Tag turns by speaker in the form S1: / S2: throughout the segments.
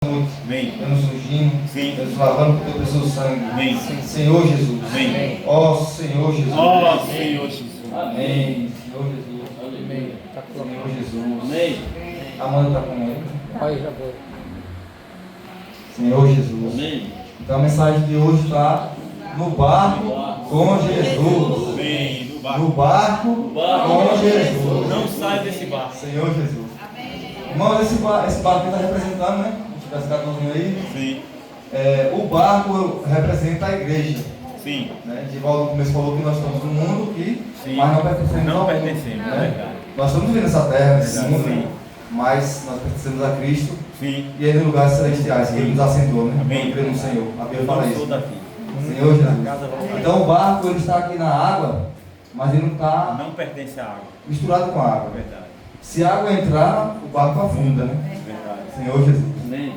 S1: Amém.
S2: Nos ungindo,
S1: Sim.
S2: nos lavando com teu precioso sangue.
S1: Amém.
S2: Senhor Jesus.
S1: Amém.
S2: Ó Senhor Jesus.
S1: Ó Senhor Jesus.
S2: Amém. Senhor Jesus.
S3: Amém. Tá com
S2: Senhor Jesus.
S1: Amém.
S2: Amanda está com ele.
S3: Pai, já vou.
S2: Senhor Jesus.
S1: Amém.
S2: Então a mensagem de hoje está no barco com Jesus.
S1: Amém.
S2: No barco com Jesus.
S1: Não sai desse barco.
S2: Senhor Jesus. Irmãos, esse barco que está representando, né? Esse cartãozinho aí.
S1: Sim.
S2: O barco representa a igreja.
S1: Sim.
S2: Né? Divaldo no começo falou que nós estamos no mundo aqui,
S1: Sim.
S2: mas não pertencemos
S1: Não
S2: ao
S1: pertencemos,
S2: mundo.
S1: é
S2: Né?
S1: verdade.
S2: Nós estamos vivendo nessa terra, nesse
S1: Verdade,
S2: mundo,
S1: sim.
S2: né? Mas nós pertencemos a Cristo
S1: Sim.
S2: e é em lugares celestiais que Ele nos assentou, né?
S1: Amém.
S2: Crê no Senhor. A Bíblia
S1: Eu
S2: fala
S1: não
S2: isso.
S1: sou daqui.
S2: Senhor Jesus.
S1: Casa voltada.
S2: Então o barco ele está aqui na água, mas ele não está
S1: Não pertence à água.
S2: misturado com a
S1: É
S2: água.
S1: verdade.
S2: Se a água entrar, o barco afunda, né?
S1: É verdade.
S2: Senhor Jesus.
S1: Amém.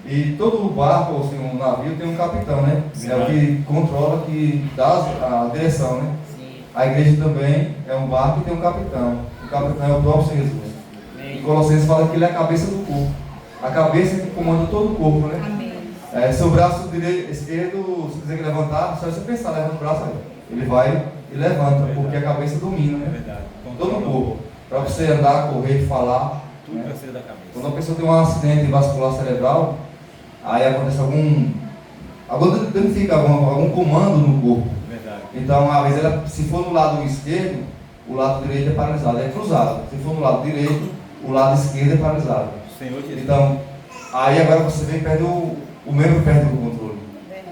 S2: E todo barco, ou seja, um navio tem um capitão, né? É o que controla, que dá a direção, né? A igreja também é um barco e tem um capitão. O capitão é o próprio Senhor Jesus. Em Colossenses fala que ele é a cabeça do corpo. A cabeça que comanda todo o corpo, né? Seu braço esquerdo, se quiser levantar, só você pensar, levanta o braço aí. Ele vai e levanta, porque a cabeça domina,
S1: É
S2: né?
S1: verdade.
S2: Todo o corpo. Para você andar, correr, falar.
S1: Tudo
S2: né?
S1: vai ser da cabeça.
S2: Quando uma pessoa tem um acidente vascular cerebral, aí acontece algum danifica algum comando no corpo.
S1: Verdade.
S2: Então, às vezes, se for no lado esquerdo, o lado direito é paralisado, é cruzado. Se for no lado direito, o lado esquerdo é paralisado.
S1: Senhor Jesus.
S2: Então, aí agora você vem perde o membro perde o controle,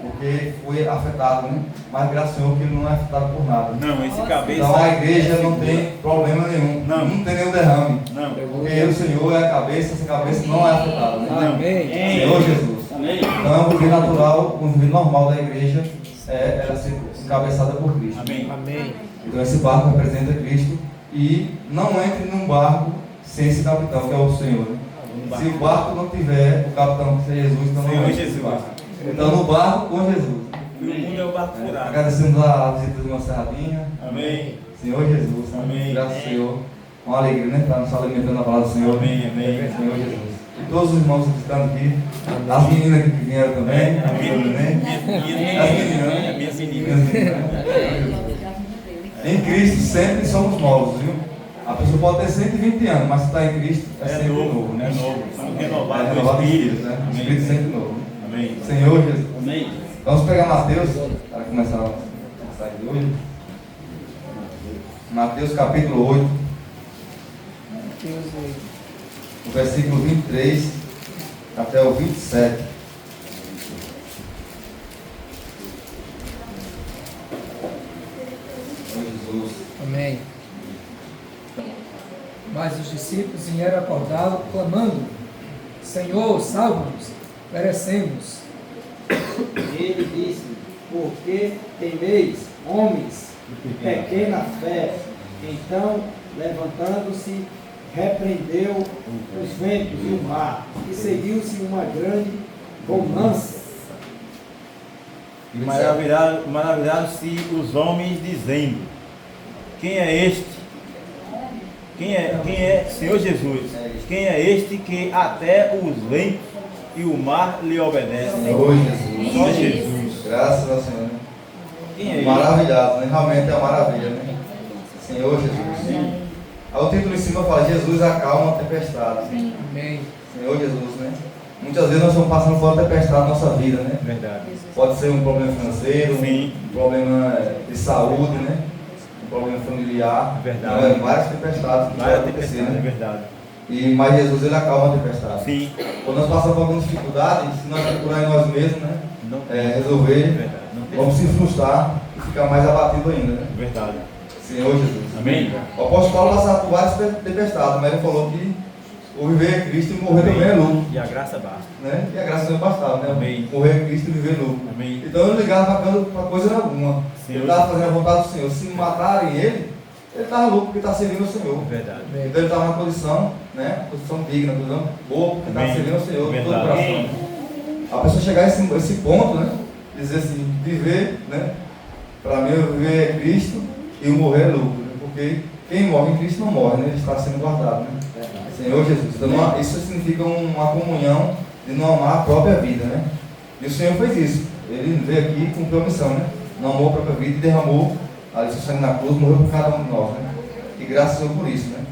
S2: porque foi afetado, né? Mas graças ao Senhor que ele não é afetado por nada.
S1: Não, esse cabeça.
S2: Então a igreja não tem problema nenhum, não tem nenhum derrame.
S1: Não.
S2: Porque o Senhor é a cabeça, essa cabeça não é afetada, né?
S3: Amém.
S2: Senhor Jesus.
S1: Amém.
S2: Então é um viver natural, um viver normal da igreja é ela ser encabeçada por Cristo.
S1: Amém.
S3: Amém.
S2: Então esse barco representa Cristo e não entre num barco sem esse capitão que é o Senhor. Né? Se o barco não tiver o capitão que seja Jesus, então não
S1: Senhor
S2: entre nesse
S1: Jesus.
S2: barco. Então no barco com Jesus.
S1: E o mundo é o barco furado.
S2: Agradecemos a visita de uma serradinha.
S1: Amém.
S2: Senhor Jesus.
S1: Amém.
S2: Graças ao Senhor. Uma alegria, né? Estar nos alimentando a palavra do Senhor.
S1: Amém, amém.
S2: Senhor Jesus. E todos os irmãos que estão aqui. As meninas que vieram também.
S1: A minha
S2: As meninas. Em Cristo sempre somos novos, viu? A pessoa pode ter 120 anos, mas se está em Cristo é sempre novo, né?
S1: É novo. Estamos
S2: É
S1: renovados
S2: renovado
S1: no
S2: em
S1: Espírito.
S2: Espírito, né? O
S1: Amém.
S2: Espírito sempre novo.
S1: Amém.
S2: Senhor Jesus.
S1: Amém.
S2: Vamos pegar Mateus, para começar a mensagem de hoje. Mateus capítulo 8, o versículo 23 até o 27. Senhor Jesus.
S3: Amém. Mas os discípulos vieram acordá-lo, clamando: Senhor, salva-nos, perecemos.
S4: Ele disse: por que temeis, homens de pequena fé? Então, levantando-se, repreendeu os ventos e o mar, e seguiu-se uma grande bonança.
S1: E maravilharam-se os homens, dizendo: Quem é este? Quem é Senhor Jesus? Quem é este que até os ventos e o mar lhe obedecem?
S2: Senhor Jesus.
S1: Só Jesus.
S2: Graças ao Senhor. Né?
S1: Quem é ele?
S2: Maravilhado, né? Realmente é uma maravilha, né? Senhor Jesus.
S1: Sim.
S2: Aí o título em cima fala: Jesus acalma a tempestade.
S3: Amém.
S2: Senhor Jesus, né? Muitas vezes nós estamos passando por uma tempestade na nossa vida, né?
S1: Verdade.
S2: Pode ser um problema financeiro,
S1: Sim.
S2: um problema de saúde, né? Um problema familiar.
S1: Verdade.
S2: Então, várias tempestades que
S1: Vai a
S2: podem acontecer,
S1: tempestade, é
S2: né?
S1: verdade.
S2: Mas Jesus, ele acalma a tempestade.
S1: Sim.
S2: Quando nós passamos por alguma dificuldade, se nós procurar em nós mesmos, né?
S1: Não,
S2: Resolver,
S1: verdade. Não tem.
S2: vamos se frustrar e ficar mais abatido ainda, né?
S1: Verdade.
S2: Senhor Jesus.
S1: Amém.
S2: O apóstolo Paulo passava por várias tempestades, mas ele falou que o viver é Cristo e morrer também é lucro.
S1: E a graça basta.
S2: Né? E a graça não bastava, né?
S1: Amém.
S2: Morrer é Cristo e viver lucro.
S1: Amém.
S2: Então eu não ligava para coisa alguma.
S1: Senhor.
S2: Ele estava fazendo a vontade do Senhor. Se matarem ele estava lucro porque está servindo ao Senhor.
S1: Verdade.
S2: Então ele estava na posição, né? Posição digna, posição boa, porque estava
S1: Amém.
S2: servindo ao Senhor de todo o
S1: Verdade.
S2: coração. A pessoa chegar a esse ponto, né? Dizer assim, viver, né? Para mim, o viver é Cristo e o morrer é lucro. Né? Porque quem morre em Cristo não morre, né? Ele está sendo guardado, né? Senhor Jesus. Então, isso significa uma comunhão de não amar a própria vida, né? E o Senhor fez isso. Ele veio aqui e cumpriu a missão, né? Não amou a própria vida e derramou ali seu sangue na cruz, morreu por cada um de nós, né? E graças ao Senhor por isso, né?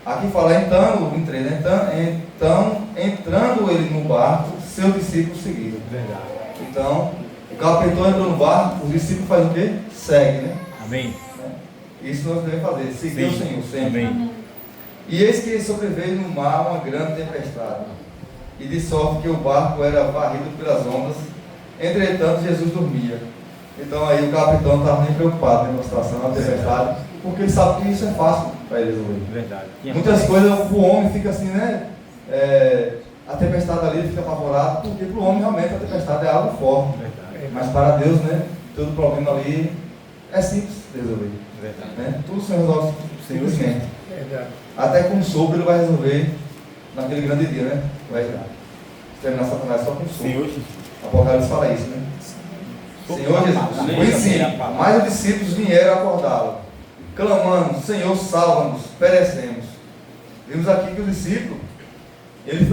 S2: Aqui fala, então, no 23, né? Então, entrando ele no barco, seus discípulos seguiram.
S1: Verdade.
S2: Então, o capitão entrou no barco, os discípulos fazem o quê? Segue, né?
S1: Amém.
S2: Isso nós devemos fazer, seguir o Senhor sempre.
S1: Amém.
S2: E eis que sobreveio no mar uma grande tempestade, e de sorte que o barco era varrido pelas ondas, entretanto Jesus dormia. Então aí o capitão não estava nem preocupado, né, com a situação da tempestade, porque ele sabe que isso é fácil para ele resolver.
S1: Verdade.
S2: Muitas coisas o homem fica assim, né? A tempestade ali fica apavorado, porque para o homem realmente a tempestade é algo forte.
S1: Verdade.
S2: Mas para Deus, né? Todo problema ali é simples de resolver.
S1: Verdade.
S2: Né? Tudo se resolve simplesmente.
S3: Verdade.
S2: Até com sopro ele vai resolver naquele grande dia, né? Vai terminar Satanás só com sopro.
S1: Senhor Jesus.
S2: Apocalipse fala isso, né? Senhor Jesus, o ensino, mas os discípulos vieram acordá-lo, clamando, Senhor, salva-nos, perecemos. Vimos aqui que o discípulo, ele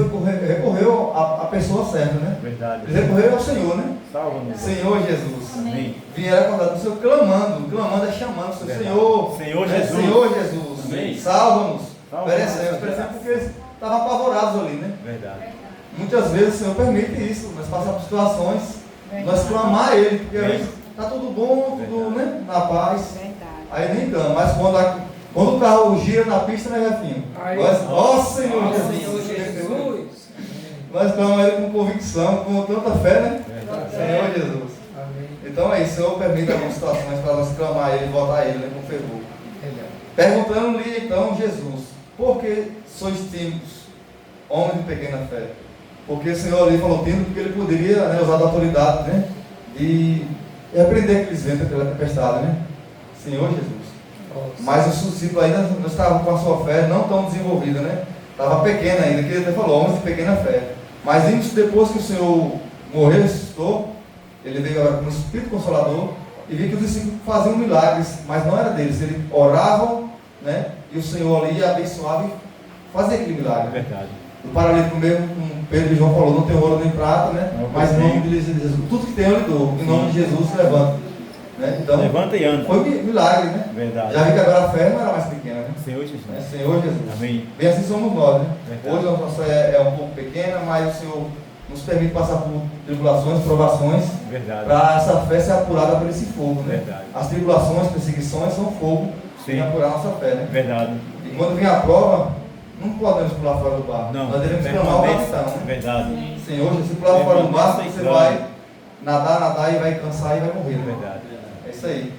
S2: recorreu à pessoa certa, né?
S1: Verdade.
S2: Ele recorreu ao Senhor, né?
S1: Salva-nos.
S2: Senhor Jesus.
S1: Amém.
S2: Vieram acordar o Senhor clamando é chamando o Senhor.
S1: Verdade.
S2: Senhor,
S1: Senhor
S2: né?
S1: Jesus.
S2: Senhor Jesus,
S1: Amém.
S2: salva-nos,
S1: Salva-nos.
S2: perecemos porque eles estavam apavorados ali, né?
S1: Verdade.
S2: Muitas vezes o Senhor permite isso, nós passamos por situações, nós clamar a Ele, porque às vezes está tudo bom, tudo, né, na paz, aí nem clama, mas quando o carro gira na pista, né, Rafinha? Ó Senhor Jesus! Nós clamamos a Ele com convicção, com tanta fé, né?
S1: Verdade.
S2: Senhor Jesus.
S3: Amém.
S2: Então é isso, o Senhor permite algumas situações para nós clamar a Ele e voltar a Ele, né, com fervor.
S3: Verdade.
S2: Perguntando-lhe então Jesus, por que sois tímidos, homens de pequena fé? Porque o Senhor ali falou tímido porque ele poderia, né, usar da autoridade, né, de repreender aqueles ventos, aquela tempestade, né? Senhor Jesus. Mas os discípulos ainda não estavam com a sua fé não tão desenvolvida, né? Estava pequena ainda, que ele até falou, homens de pequena fé. Mas isso depois que o Senhor morreu e ressuscitou, ele veio agora com o Espírito Consolador e viu que os discípulos faziam milagres, mas não era deles, eles oravam, né? E o Senhor ali abençoava e fazia aquele milagre.
S1: Verdade.
S2: O paralítico mesmo, como Pedro e João falou, não tem ouro nem prata, né?
S1: Não,
S2: mas em nome de Jesus, tudo que tem eu lhe dou, em nome de Jesus se levanta. Né? Então,
S1: Levanta e anda.
S2: foi um milagre, né?
S1: Verdade.
S2: Já vi que agora a fé não era mais pequena, né?
S1: Senhor Jesus.
S2: Senhor Jesus.
S1: Amém.
S2: Bem assim somos nós, né?
S1: Verdade.
S2: Hoje a nossa fé é um pouco pequena, mas o Senhor nos permite passar por tribulações, provações,
S1: Verdade.
S2: para essa fé ser apurada por esse fogo, né?
S1: Verdade.
S2: As tribulações, perseguições são fogo
S1: Sim.
S2: para apurar a nossa fé, né?
S1: Verdade.
S2: E quando vem a prova, não podemos pular fora do barco.
S1: Não.
S2: Nós devemos clamar o
S1: Permanece.
S2: capitão, né?
S1: Verdade.
S2: Senhor, se pular fora do barco,
S1: Permanece
S2: você
S1: e
S2: vai nadar e vai cansar e vai morrer. Né?
S1: Verdade.
S2: É isso aí.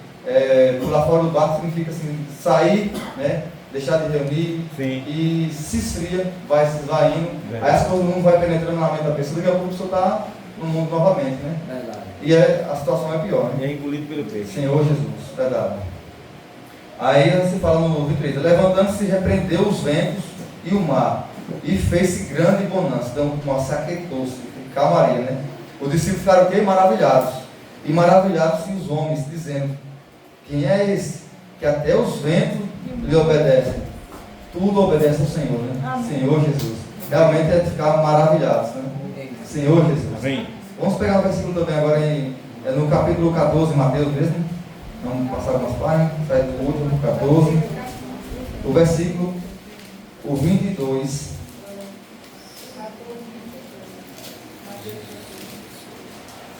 S2: Pular fora do barco significa assim, sair, né? Deixar de reunir
S1: Sim.
S2: e se esfria, vai se esvaindo.
S1: Verdade.
S2: Aí as coisas não vai penetrando na mente da pessoa, daqui a pouco a pessoa está no mundo novamente, né?
S4: Verdade.
S2: E a situação é pior, né?
S1: E é engolido pelo peixe.
S2: Senhor Jesus, verdade. Aí você fala no 23, levantando-se, repreendeu os ventos e o mar, e fez-se grande bonança. Então, nossa, aquietou-se, calmaria, né? Os discípulos ficaram o quê? Maravilhados. E maravilhados-se os homens, dizendo, quem é esse? Que até os ventos lhe obedecem. Tudo obedece ao Senhor, né?
S5: Amém.
S2: Senhor Jesus. Realmente é de ficar maravilhados, né? Senhor Jesus.
S1: Amém.
S2: Vamos pegar o versículo também agora no capítulo 14, Mateus mesmo. Vamos passar algumas páginas, sai do último, 14. O versículo, o 22.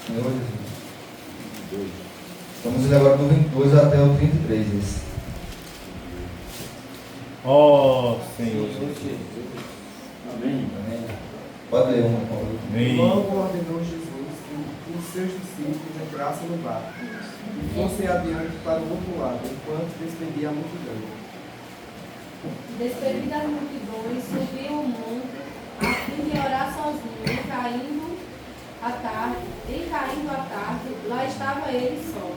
S2: Senhor Jesus. Vamos ler agora do 22 até o 33. Esse.
S1: Ó Senhor.
S4: Amém.
S2: Amém. Pode ler um, Paulo.
S1: Amém.
S6: Logo ordenou Jesus que os seus discípulos entrassem no barco e fossem adiante para o outro lado, enquanto despedia a multidão.
S5: Despedidas as multidões, subiu o monte, a fim de orar sozinho, e caindo à tarde, lá estava ele só.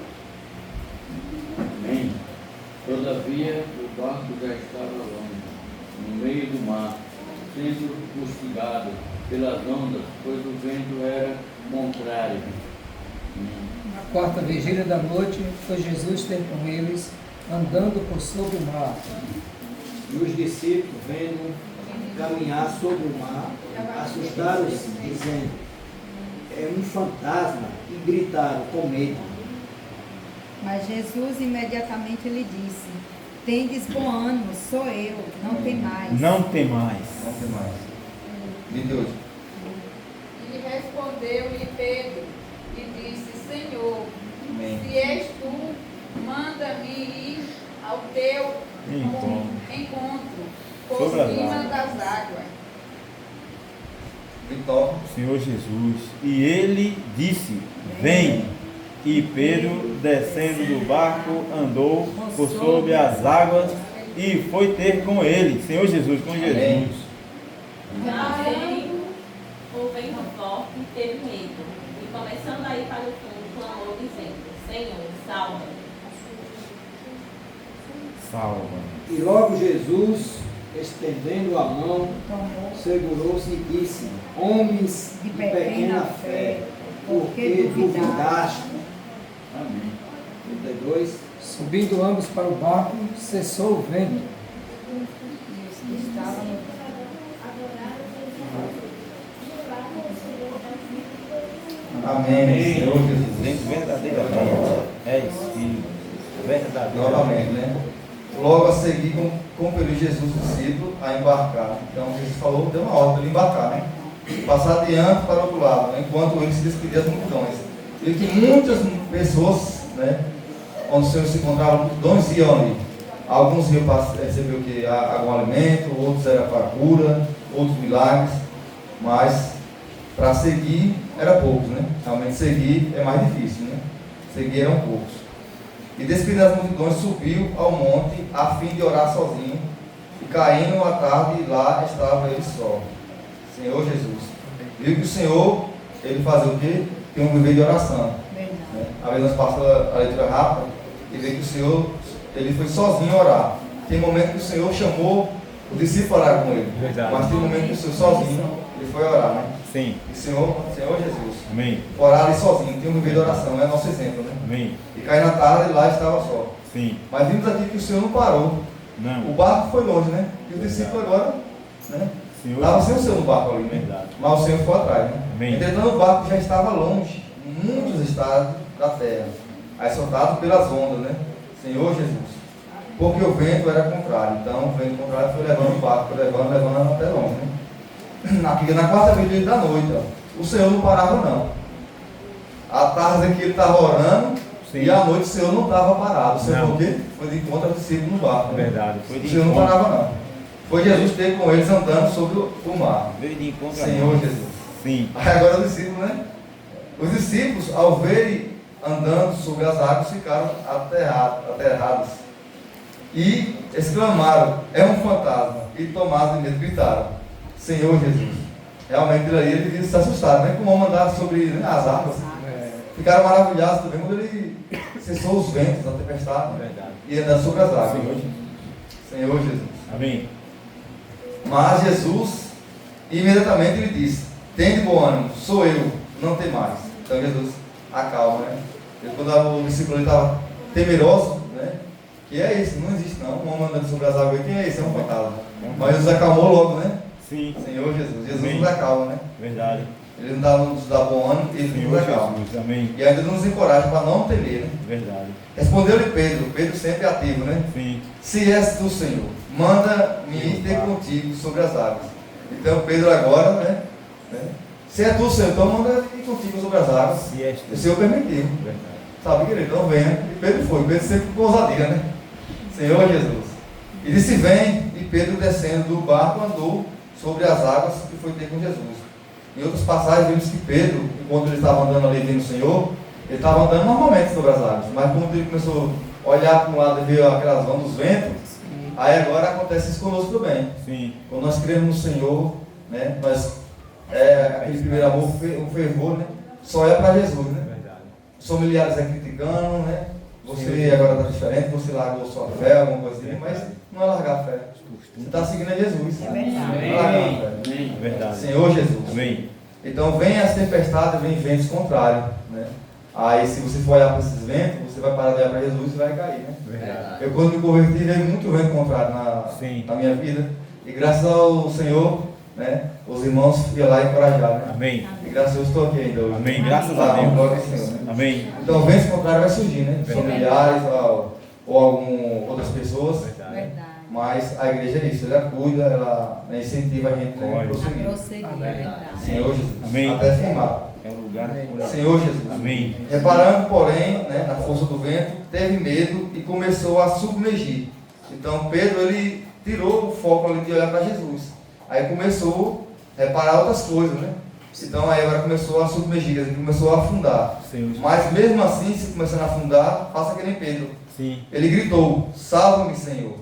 S7: Amém. Todavia, o barco já estava longe, no meio do mar, sendo fustigado pelas ondas, pois o vento era contrário.
S3: Na quarta vigília da noite, foi Jesus ter com eles, andando por sobre o mar.
S4: E os discípulos, vendo
S8: caminhar sobre o mar, assustaram-se, dizendo, é um fantasma, e gritaram com medo.
S9: Mas Jesus imediatamente lhe disse, tendes bom ânimo, sou eu, não tem mais.
S1: Não tem mais.
S2: Não tem mais. 28.
S10: E respondeu-lhe Pedro e disse, Senhor,
S2: Amém.
S10: se és tu, manda-me ir ao teu encontro, por
S1: Sobre as
S10: cima
S1: águas.
S10: das águas.
S2: Vitória.
S1: Senhor Jesus. E ele disse, vem. E Pedro, descendo do barco, andou por sobre as águas e foi ter com ele. Senhor Jesus, com Jesus.
S5: Veio o vento forte e teve medo. E começando a ir para o fundo, clamou dizendo, Senhor, salva-me.
S1: Salva-me.
S8: E logo Jesus, estendendo a mão, segurou-se e disse, homens de pequena fé, por que duvidaste?
S7: Amém.
S8: 32.
S3: Subindo ambos para o barco, cessou o vento.
S2: Amém, Senhor Jesus.
S1: Verdadeiramente. É Espírito. Verdadeiramente.
S2: Novamente, né? Logo a seguir, compeliu Jesus o discípulo a embarcar. Então, Jesus falou, deu uma ordem para ele embarcar, né? Passar adiante para o outro lado, né? Enquanto ele se despedia das multidões. E que muitas pessoas, né? Onde o Senhor se encontrava, multidões iam ali. Alguns iam para receber o que? Algum alimento, outros era para cura, outros milagres, mas para seguir era poucos, né? Realmente seguir é mais difícil, né? Seguir eram poucos. E despedindo as multidões, subiu ao monte a fim de orar sozinho. E caindo à tarde, lá estava ele só. Senhor Jesus. Viu que o Senhor, ele fazia o quê? Tem um viver de oração. Né? Às vezes nós passamos a leitura rápida e vê que o Senhor, ele foi sozinho orar. Tem momento que o Senhor chamou o discípulo a orar com ele.
S1: Verdade.
S2: Mas tem momento que o Senhor sozinho, ele foi orar, né?
S1: Sim.
S2: E Senhor Jesus.
S1: Amém.
S2: Orar ali sozinho, tem um viver de oração, é nosso exemplo, né?
S1: Amém.
S2: E caindo na tarde, lá estava só.
S1: Sim.
S2: Mas vimos aqui que o Senhor não parou.
S1: Não.
S2: O barco foi longe, né? E o discípulo agora, né?
S1: Senhor
S2: Estava sem o Senhor no barco ali, né?
S1: Verdade.
S2: Mas o Senhor ficou atrás, né?
S1: Amém.
S2: Entretanto, o barco já estava longe, em muitos estados da terra, assoltado pelas ondas, né? Senhor Jesus. Porque o vento era contrário. Então, o vento contrário foi levando o barco, foi levando até longe, né? Na quarta vigília da noite, ó, o Senhor não parava, não. À tarde que ele estava orando,
S1: Sim.
S2: e à noite o Senhor não estava parado. O Senhor
S1: Não.
S2: por quê? Foi de encontro aos discípulos no barco. Né?
S1: Verdade. Foi de
S2: O Senhor não
S1: encontro.
S2: parava, não. Foi Jesus ter com eles andando sobre o mar.
S1: Veio de encontro a
S2: Senhor
S1: nós.
S2: Jesus.
S1: Sim.
S2: Aí agora os discípulos, né? Os discípulos, ao verem andando sobre as águas, ficaram aterrados. E exclamaram, é um fantasma. E tomados de medo, gritaram, Senhor Jesus. Realmente ele se assustaram, né? Como vão andar sobre as águas. Ficaram maravilhados também quando ele cessou os ventos, a tempestade.
S1: Verdade.
S2: E andando sobre as águas.
S1: Senhor Jesus.
S2: Senhor Jesus.
S1: Amém.
S2: Mas Jesus, imediatamente ele disse, tende bom ânimo, sou eu, não tem mais. Então Jesus acalma, né? E quando o discípulo estava temeroso, né? Que é isso, não existe não, um homem andando sobre as águas, quem é isso? É um fantasma. Mas Jesus acalmou logo, né?
S1: Sim.
S2: Senhor Jesus. Jesus
S1: Amém.
S2: nos acalma, né?
S1: Verdade.
S2: Ele nos dá bom ânimo, ele
S1: Senhor
S2: nos acalma.
S1: Jesus. Amém.
S2: E ainda nos encoraja para não temer, né?
S1: Verdade.
S2: Respondeu-lhe Pedro sempre ativo, né?
S1: Sim.
S2: Se és tu, Senhor, manda-me ir ter contigo sobre as águas. Então Pedro agora, né? Se é tu, Senhor, então manda ir contigo sobre as águas.
S1: Se és tu.
S2: O Senhor permitiu.
S1: Verdade.
S2: Sabe, querido? Então venha. E Pedro foi. Pedro sempre com ousadia, né? Senhor Jesus. E disse, vem. E Pedro, descendo do barco, andou sobre as águas e foi ter com Jesus. Em outras passagens, vimos que Pedro, enquanto ele estava andando ali vendo o Senhor, ele estava andando normalmente sobre as águas. Mas quando ele começou a olhar para um lado e ver aquelas ondas dos ventos, aí agora acontece isso conosco também.
S1: Sim.
S2: Quando nós cremos no Senhor, né? Nós, aquele primeiro amor, o fervor, né? Só é para Jesus, né?
S1: Verdade.
S2: Os familiares aí criticando, né? Você agora está diferente, você largou sua fé, alguma coisa assim, mas não é largar a fé. Você está seguindo a Jesus.
S9: É verdade.
S2: Não é largar a fé.
S7: Amém.
S1: Verdade.
S2: Senhor Jesus.
S1: Amém.
S2: Então vem as tempestades, vem ventos contrários, né? Aí se você for olhar para esses ventos, você vai parar de olhar para Jesus e vai cair, né?
S1: Verdade.
S2: Eu quando me converti, veio muito vento contrário
S1: Sim.
S2: na minha vida. E graças ao Senhor, né, os irmãos iam lá encorajar, né?
S1: Amém.
S2: E graças a Deus estou aqui ainda hoje.
S1: Amém. Graças a Deus.
S2: Glória ao Senhor, né?
S1: Amém.
S2: Então, o vento contrário vai surgir, né?
S1: Verdade.
S2: Familiares ou outras pessoas.
S1: Verdade.
S2: Mas a igreja é isso, ela cuida, ela incentiva a gente, né, a prosseguir.
S9: Prosseguir, é verdade.
S2: Senhor Jesus.
S1: Amém.
S2: Até firmar.
S1: É um lugar por
S2: Senhor Jesus.
S1: Amém.
S2: Reparando, porém, né, na força do vento, teve medo e começou a submergir. Então Pedro, ele tirou o foco ali de olhar para Jesus. Aí começou a reparar outras coisas, né? Então aí agora começou a submergir, ele começou a afundar.
S1: Senhor Jesus.
S2: Mas mesmo assim, se começando a afundar, faça que nem Pedro.
S1: Sim.
S2: Ele gritou: salva-me, Senhor.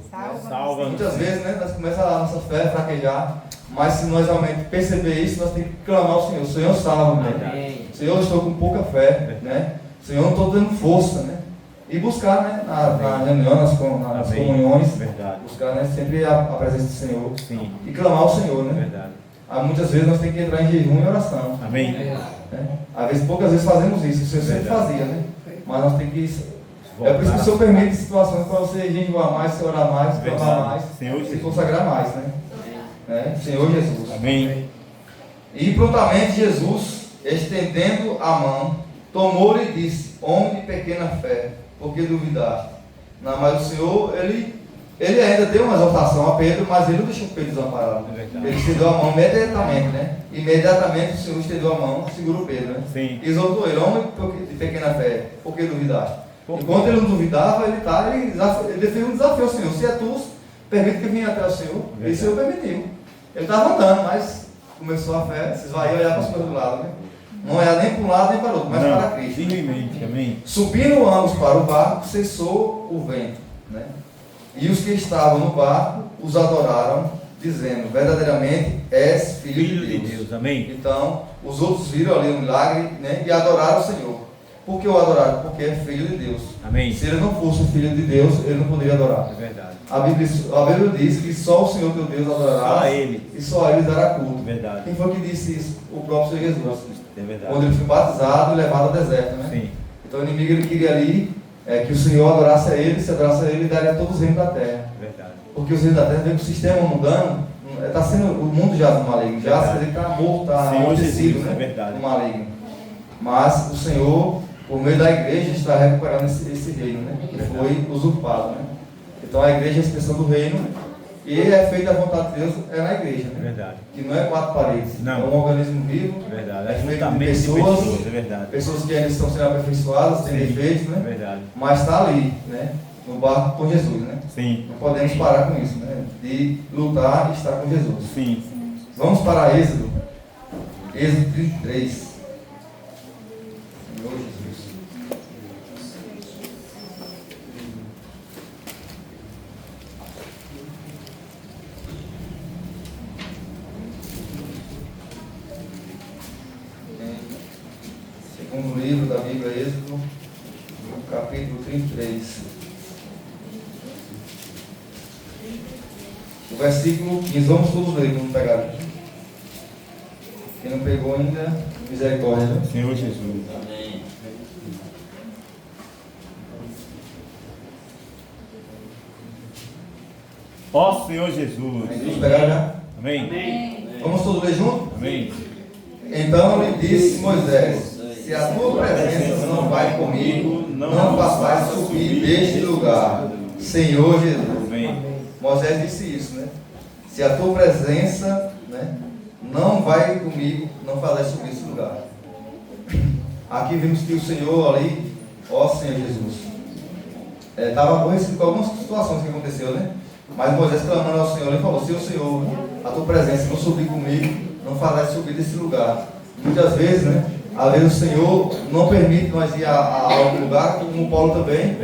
S1: Salva-nos.
S2: Muitas vezes, né, nós começamos a nossa fé a fraquejar, mas se nós realmente perceber isso, nós temos que clamar ao Senhor: Senhor, salva-me. Senhor, eu estou com pouca fé, né? Senhor, eu não estou dando força, né? E buscar, né, na reunião, nas comunhões,
S1: Verdade.
S2: buscar, né, sempre a presença do Senhor.
S1: Sim.
S2: E clamar ao Senhor, né?
S1: Verdade.
S2: Muitas vezes nós temos que entrar em jejum e oração.
S1: Amém.
S2: Né? Às vezes, poucas vezes fazemos isso, o Senhor sempre fazia, né? Mas nós temos que... É por isso que o Senhor permite situações para você jejuar mais, você orar mais, clamar mais,
S1: Senhor
S2: se consagrar mais, né? Senhor Jesus.
S1: Amém.
S2: E prontamente Jesus, estendendo a mão, tomou-lhe e disse: homem de pequena fé, por que duvidaste? Não, mas o Senhor, ele ainda deu uma exortação a Pedro, mas ele não deixou Pedro desamparado. Ele estendeu a mão imediatamente, né? Imediatamente o Senhor estendeu a mão, segurou Pedro, né?
S1: Sim.
S2: E exortou ele: homem de pequena fé, por que duvidaste? Enquanto ele não duvidava, ele fez um desafio ao Senhor: se é tu, permite que venha até o Senhor. E o Senhor permitiu. Ele estava andando, mas começou a fé, se esvaiu e olhar para as coisas do lado, né? Não olhar nem para um lado nem para o outro, mas para Cristo.
S1: Firmemente, amém.
S2: Subindo ambos para o barco, cessou o vento, né? E os que estavam no barco os adoraram, dizendo: verdadeiramente és filho de Deus.
S1: Amém.
S2: Então, os outros viram ali o milagre, né, e adoraram o Senhor. Por que o adoraram? Porque é filho de Deus.
S1: Amém.
S2: Se ele não fosse o filho de Deus, ele não poderia adorar.
S1: É verdade.
S2: A Bíblia diz que só o Senhor teu Deus adorará.
S1: Só ele.
S2: E só a ele dará culto.
S1: Verdade.
S2: Quem foi que disse isso? O próprio Senhor Jesus.
S1: É verdade.
S2: Quando ele foi batizado e levado ao deserto, né?
S1: Sim.
S2: Então o inimigo, ele queria ali que o Senhor adorasse a ele, se adorasse a ele, daria a todos os reinos da terra.
S1: Verdade.
S2: Porque os reinos da terra, vê que o sistema mudando, está sendo o mundo já do maligno. Já quer dizer que está morto, está amortecido, né?
S1: É verdade.
S2: Do maligno. Mas o Senhor, por meio da igreja, está recuperando esse reino, né? Que foi usurpado, né? Então a igreja é a expressão do reino, e é feita a vontade de Deus na igreja, né?
S1: Verdade.
S2: Que não é quatro paredes,
S1: não.
S2: É um organismo vivo,
S1: verdade.
S2: É feito de pessoas,
S1: é verdade.
S2: Pessoas que ainda estão sendo aperfeiçoadas, têm defeitos, né?
S1: Verdade.
S2: Mas está ali, né? No barco com Jesus, né?
S1: Sim.
S2: Não podemos parar com isso, né? De lutar e estar com Jesus.
S1: Sim.
S2: Vamos para Êxodo 33. Senhor Jesus. Segundo livro da Bíblia, Êxodo, no capítulo 33. O versículo 15, vamos todos ler, vamos pegar aqui. Quem não pegou ainda, misericórdia. Né?
S1: Senhor Jesus.
S7: Amém.
S1: Ó Senhor Jesus.
S2: Vamos pegar já?
S1: Amém.
S7: Amém.
S2: Vamos todos ler junto?
S1: Amém.
S2: Então lhe disse Moisés: se a tua presença não vai comigo, não faças subir deste lugar. Senhor Jesus.
S1: Amém.
S2: Moisés disse isso, né? Se a tua presença, né, não vai comigo, não fazer subir esse lugar. Aqui vimos que o Senhor ali, ó Senhor Jesus, estava aborrecido com algumas situações que aconteceu, né? Mas Moisés clamando ao Senhor, ele falou: se o Senhor, a tua presença não subir comigo, não fazer subir desse lugar. Muitas vezes, né? Às vezes o Senhor não permite nós ir a algum lugar, como o Paulo também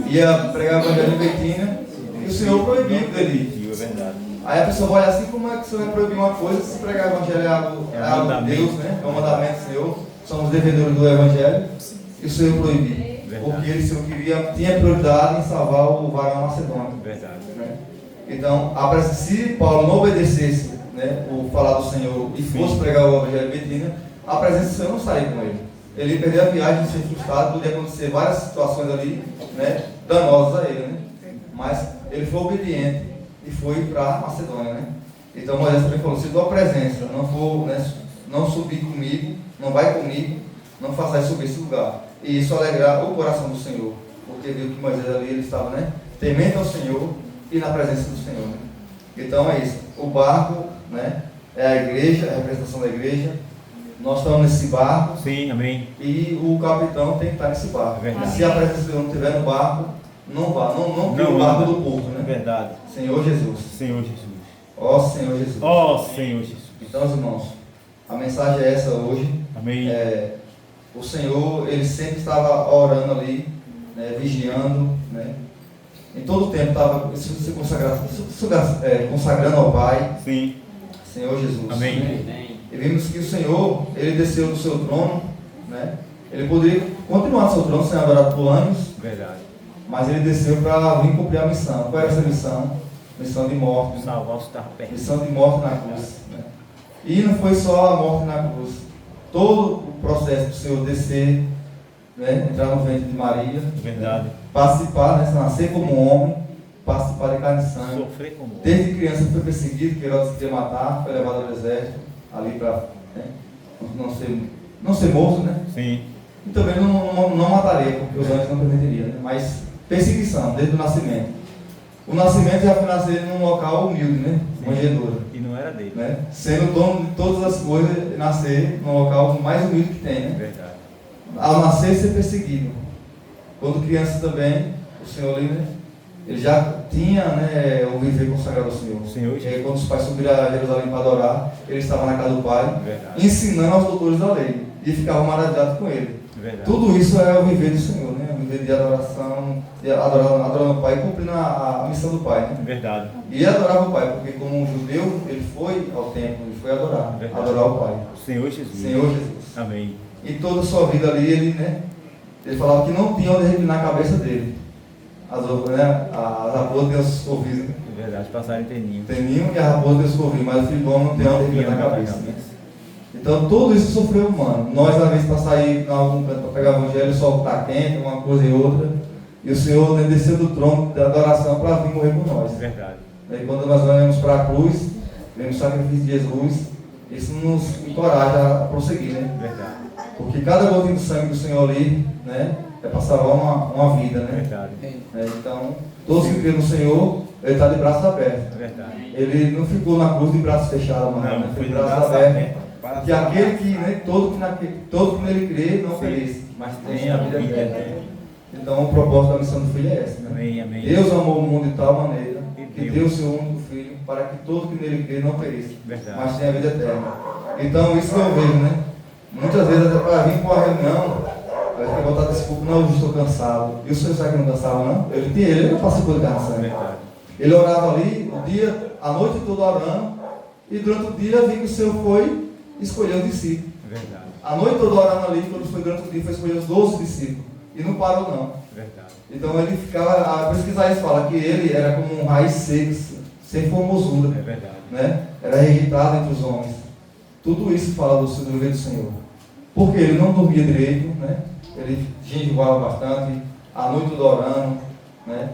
S2: ia pregar o evangelho em Betina, e o Senhor proibiu dele ir.
S1: É verdade.
S2: Aí a pessoa vai assim: como é que o Senhor vai proibir uma coisa se pregar o evangelho é algo de Deus, né? É um mandamento do Senhor, somos devedores do evangelho, e o Senhor proibir. Porque ele, o Senhor tinha prioridade em salvar o varão macedônio.
S1: Verdade.
S2: Né? Então, se Paulo não obedecesse, né, o falar do Senhor e fosse pregar o evangelho em Betina, a presença do Senhor não saía com ele. Ele ia perder a viagem, ser frustrado, podia acontecer várias situações ali, né, danosas a ele, né? Mas ele foi obediente e foi para Macedônia, né? Então Moisés também falou, se tua presença não for, né, não subir comigo, não vai comigo, não façais subir esse lugar. E isso alegrar o coração do Senhor, porque viu que Moisés ali ele estava, né, temente ao Senhor e na presença do Senhor. Né? Então é isso, o barco, né, é a igreja, é a representação da igreja. Nós estamos nesse barco.
S1: Sim, amém.
S2: E o capitão tem que estar nesse barco. Se a presença do Senhor não estiver no barco, não vá, não cria o barco do povo, né?
S1: Verdade.
S2: Senhor Jesus.
S1: Senhor Jesus.
S2: Ó Senhor Jesus.
S1: Ó Senhor Jesus.
S2: Então, irmãos, a mensagem é essa hoje.
S1: Amém.
S2: O Senhor, ele sempre estava orando ali, né, vigiando, né? Em todo o tempo estava se consagrando ao Pai.
S1: Sim.
S2: Senhor Jesus.
S1: Amém.
S2: E vimos que o Senhor, ele desceu do seu trono, né? Ele poderia continuar no seu trono, sendo adorado por anos.
S1: Verdade.
S2: Mas ele desceu para vir cumprir a missão. Qual era essa missão? Missão de morte.
S1: Salvar os que estavam perto.
S2: Missão de morte na cruz. Né? E não foi só a morte na cruz. Todo o processo do Senhor descer, né? Entrar no ventre de Maria.
S1: Verdade.
S2: Né? Participar, né? Nascer como homem. Participar de carne e sangue.
S1: Sofrer como homem.
S2: Desde criança foi perseguido, que Herodes queria matar, foi levado ao exército. Ali para, né, não ser morto, né?
S1: Sim.
S2: E também não mataria, porque os anjos não permitiriam, né? Mas perseguição, desde o nascimento. O nascimento já foi nascer num local humilde, né? Manjedoura.
S1: E não era dele.
S2: Né? Sendo dono de todas as coisas, nascer num local mais humilde que tem, né?
S1: Verdade.
S2: Ao nascer, ser perseguido. Quando criança também, o Senhor ali, né? Ele já tinha, né, o viver consagrado ao Senhor.
S1: Senhor.
S2: E aí, quando os pais subiram a Jerusalém para adorar, ele estava na casa do Pai,
S1: Verdade.
S2: ensinando aos doutores da lei. E ficavam maravilhados com ele.
S1: Verdade.
S2: Tudo isso é o viver do Senhor, né? O viver de adoração, de adorando o Pai e cumprindo a missão do Pai, né?
S1: Verdade.
S2: E ele adorava o Pai, porque como um judeu, ele foi ao templo, ele foi adorar.
S1: Verdade.
S2: Adorar o Pai.
S1: Senhor Jesus.
S2: Senhor Jesus.
S1: Amém.
S2: E toda a sua vida ali, ele, né? Ele falava que não tinha onde reclinar a cabeça dele. As raposas têm os covis, né?
S1: É verdade, passaram tem ninho.
S2: Tem ninho e a raposa tem os covis, mas o filho do homem não tem onde reclinar a cabeça. Então tudo isso sofreu humano. Nós, às vezes, para sair em algum canto para pegar o evangelho, o sol está quente, uma coisa e outra. E o Senhor, né, desceu do trono da adoração para vir morrer por nós.
S1: Verdade.
S2: E quando nós olhamos para a cruz, vemos o sacrifício de Jesus, isso nos encoraja a prosseguir, né?
S1: Verdade.
S2: Porque cada gotinho de sangue do Senhor ali, né, é para salvar uma vida, né?
S1: Verdade.
S2: Então, todos que creem no Senhor, ele está de braços abertos.
S1: Verdade.
S2: Ele não ficou na cruz de braços fechados, mano.
S1: Não,
S2: Né?
S1: foi
S2: De
S1: de
S2: braços
S1: braços
S2: abertos.
S1: abertos.
S2: Que aquele que, né, todo que nele crê, não pereça,
S1: mas tem a vida eterna.
S2: Então, o propósito da missão do Filho é esse. Né?
S1: Amém, amém.
S2: Deus amou o mundo de tal maneira que
S1: Deus
S2: deu o seu único Filho para que todo que nele crê não pereça,
S1: Verdade.
S2: mas tenha a vida eterna. Então, isso que eu vejo, né? Muitas vezes, até para vir para uma reunião, a gente vai botar desculpa, não, eu estou cansado. E o senhor sabe que não cansava, não? Ele não participou de cansaço.
S1: Verdade.
S2: Ele orava ali, o dia, a noite toda orando, e durante o dia, vi que o Senhor foi escolher os discípulos.
S1: Verdade.
S2: A noite toda orando ali, quando foi durante o dia, foi escolher os 12 discípulos. E não parou, não.
S1: Verdade.
S2: Então ele ficava, por isso que Isaías fala que ele era como um raiz seco, sem formosura.
S1: É verdade.
S2: Né? Era rejeitado entre os homens. Tudo isso fala do viver do Senhor. Porque ele não dormia direito, né? Ele jejuava bastante, a noite toda orando, né?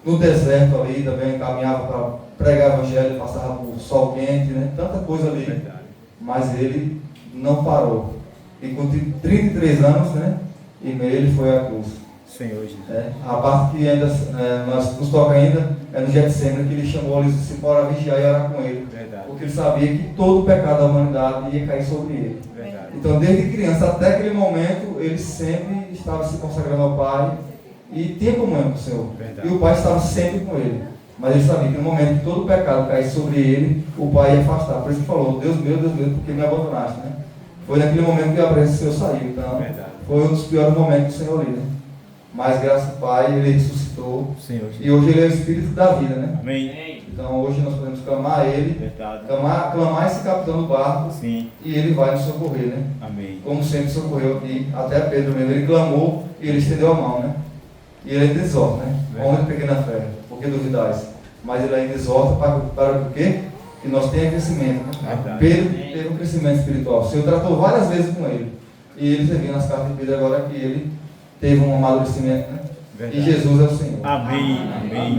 S2: No deserto ali também caminhava para pregar o evangelho, passava por sol quente, né? Tanta coisa ali.
S1: Verdade.
S2: Mas ele não parou. E com 33 anos, né? E meio ele foi à cruz.
S1: Senhor Jesus.
S2: A parte que ainda nos toca ainda é no Getsemane, que ele chamou os discípulos para vigiar e orar com ele.
S1: Verdade.
S2: Porque ele sabia que todo o pecado da humanidade ia cair sobre ele.
S1: Verdade.
S2: Então, desde criança até aquele momento, ele sempre estava se consagrando ao Pai e tinha comunhão com o Senhor.
S1: Verdade.
S2: E o Pai estava sempre com ele. Mas ele sabia que no momento que todo o pecado caísse sobre ele, o Pai ia afastar. Por isso que falou, Deus meu, porque me abandonaste, né? Foi naquele momento que a presença do Senhor saiu. Então,
S1: Verdade.
S2: foi um dos piores momentos do Senhor ali, né? Mas graças ao Pai, ele ressuscitou.
S1: Senhor Jesus.
S2: E hoje ele é o Espírito da vida, né?
S1: Amém.
S2: Então hoje nós podemos clamar a ele,
S1: Verdade.
S2: clamar esse capitão do barco,
S1: Sim.
S2: e ele vai nos socorrer, né?
S1: Amém.
S2: Como sempre socorreu aqui, até Pedro mesmo, ele clamou e ele estendeu a mão, né? E ele ainda exorta, né? Homem de pequena fé, porque duvidais? Mas ele ainda exorta para o quê? Que nós tenhamos crescimento, né?
S1: Verdade.
S2: Pedro teve um crescimento espiritual. O Senhor tratou várias vezes com ele. E ele viu nas cartas de Pedro agora que ele teve um amadurecimento, né?
S1: Verdade.
S2: E Jesus é o Senhor.
S1: Amém. Amém.